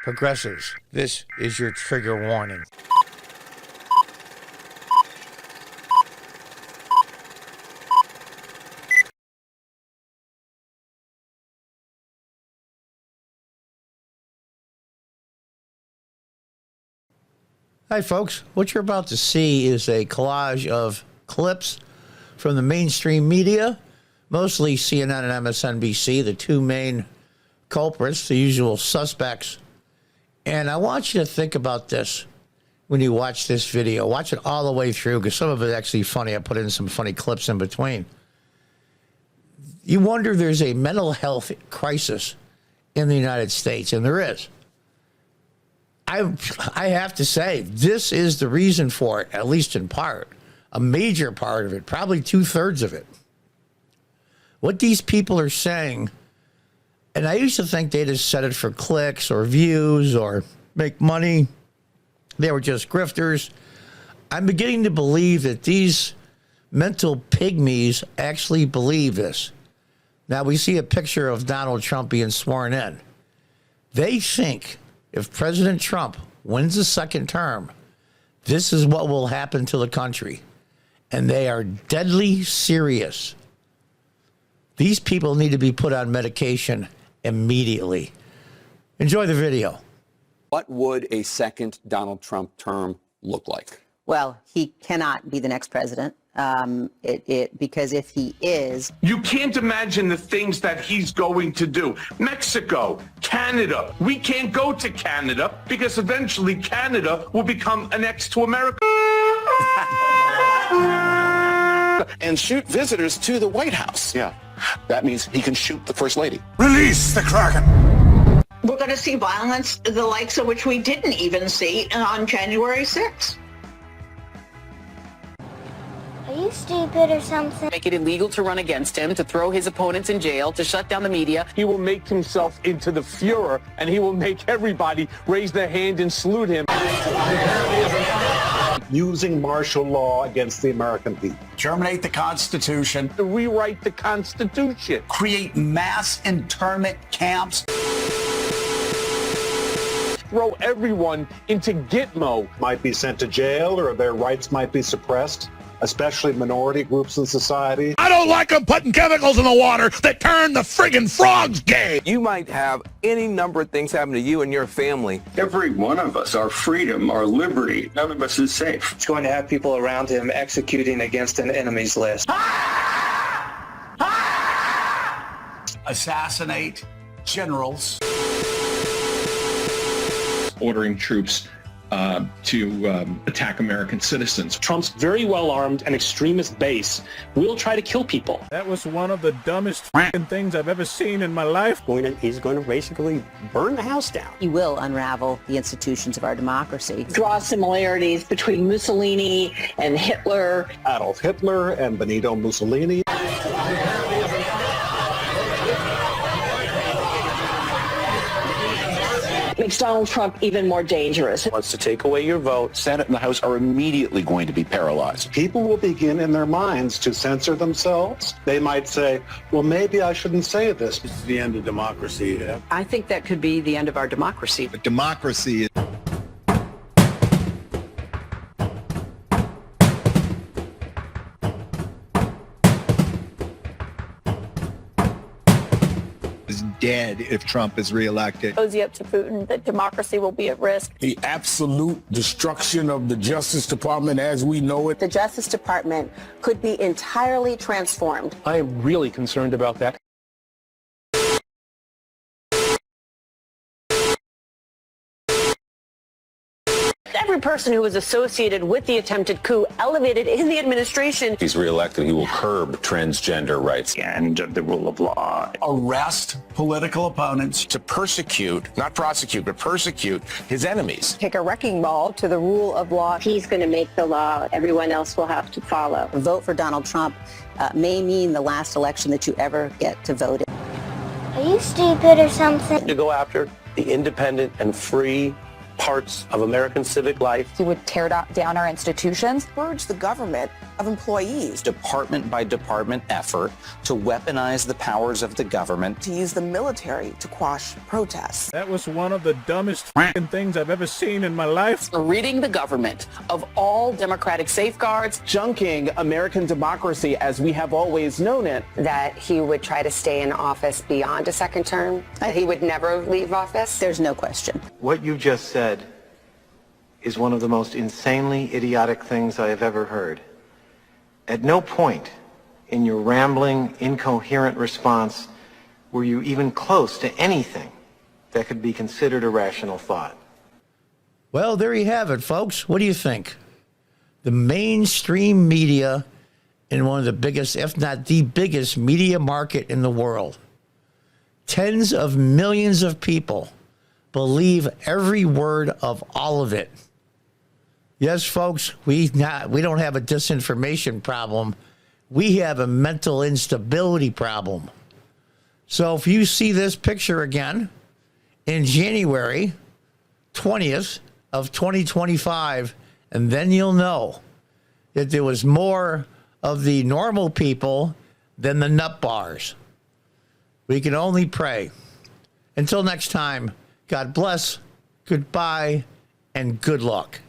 Progressives, this is your trigger warning. Hi, folks. What you're about to see is a collage of clips from the mainstream media, mostly CNN and MSNBC, the two main culprits, the usual suspects. And I want you to think about this when you watch this video. Watch it all the way through, because some of it's actually funny. I put in some funny clips in between. You wonder, there's a mental health crisis in the United States, and there is. I have to say, this is the reason for it, at least in part, a major part of it, probably 2/3 of it. What these people are saying, and I used to think they just said it for clicks or views or make money. They were just grifters. I'm beginning to believe that these mental pygmies actually believe this. Now, we see a picture of Donald Trump being sworn in. They think if President Trump wins a second term, this is what will happen to the country. And they are deadly serious. These people need to be put on medication immediately. Enjoy the video. What would a second Donald Trump term look like? Well, he cannot be the next president. Because if he is... You can't imagine the things that he's going to do. Mexico, Canada. We can't go to Canada because eventually Canada will become annexed to America. And shoot visitors to the White House. Yeah. That means he can shoot the First Lady. Release the Kraken! We're going to see violence, the likes of which we didn't even see on January 6th. Are you stupid or something? Make it illegal to run against him, to throw his opponents in jail, to shut down the media. He will make himself into the Fuhrer, and he will make everybody raise their hand and salute him. Using martial law against the American people. Terminate the Constitution. To rewrite the Constitution. Create mass internment camps. Throw everyone into Gitmo. Might be sent to jail, or their rights might be suppressed, especially minority groups in society. I don't like them putting chemicals in the water that turn the friggin' frogs gay. You might have any number of things happen to you and your family. Every one of us, our freedom, our liberty, none of us is safe. It's going to have people around him executing against an enemy's list. Assassinate generals. Ordering troops to attack American citizens. Trump's very well-armed and extremist base will try to kill people. That was one of the dumbest things I've ever seen in my life. He's going to basically burn the house down. He will unravel the institutions of our democracy. Draw similarities between Mussolini and Hitler. Adolf Hitler and Benito Mussolini. Makes Donald Trump even more dangerous. Wants to take away your vote. Senate and the House are immediately going to be paralyzed. People will begin in their minds to censor themselves. They might say, well, maybe I shouldn't say this. This is the end of democracy. Yeah. I think that could be the end of our democracy. But democracy is... dead if Trump is reelected. Cozy up to Putin that democracy will be at risk. The absolute destruction of the Justice Department as we know it. The Justice Department could be entirely transformed. I am really concerned about that. Every person who was associated with the attempted coup elevated in the administration. If he's reelected, he will curb transgender rights. And the rule of law. Arrest political opponents. To persecute, not prosecute, but persecute his enemies. Take a wrecking ball to the rule of law. He's going to make the law. Everyone else will have to follow. A vote for Donald Trump may mean the last election that you ever get to vote in. Are you stupid or something? To go after the independent and free parts of American civic life. He would tear down our institutions. Purge the government of employees. Department by department effort to weaponize the powers of the government. To use the military to quash protests. That was one of the dumbest things I've ever seen in my life. Ridding the government of all democratic safeguards. Junking American democracy as we have always known it. That he would try to stay in office beyond a second term. That he would never leave office. There's no question. What you just said is one of the most insanely idiotic things I have ever heard. At no point in your rambling, incoherent response were you even close to anything that could be considered a rational thought. Well, there you have it, folks. What do you think? The mainstream media in one of the biggest, if not the biggest, media market in the world. Tens of millions of people believe every word of all of it. Yes, folks, we don't have a disinformation problem. We have a mental instability problem. So if you see this picture again in January 20th of 2025, and then you'll know that there was more of the normal people than the nut bars. We can only pray. Until next time, God bless, goodbye, and good luck.